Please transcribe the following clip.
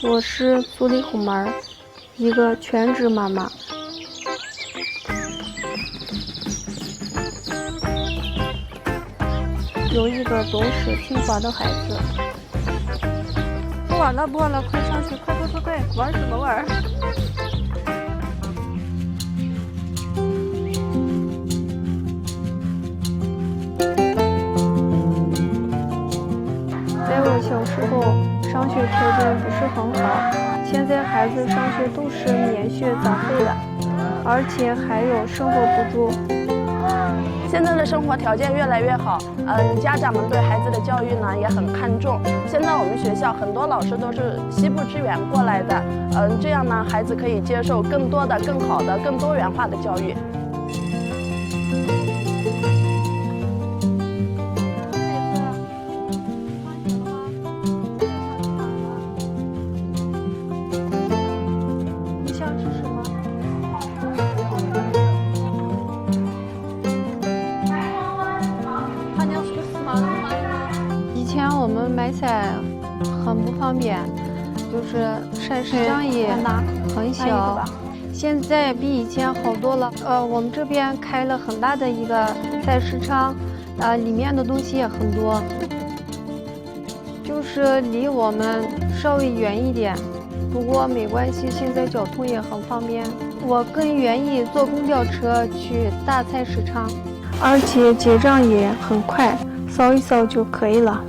我是苏丽红门，一个全职妈妈。有一个懂事听话的孩子。不玩了，不玩了，快上去，快，玩什么玩？在我小时候，上学条件不是很好，现在孩子上学都是免学杂费的，而且还有生活补助。现在的生活条件越来越好，家长们对孩子的教育呢也很看重。现在我们学校很多老师都是西部支援过来的，这样呢，孩子可以接受更多的、更好的、更多元化的教育。你想吃什么？以前我们买菜很不方便，就是菜市场也很小。现在比以前好多了。我们这边开了很大的一个菜市场，里面的东西也很多，就是离我们稍微远一点。不过没关系，现在交通也很方便。我更愿意坐公交车去大菜市场，而且结账也很快，扫一扫就可以了。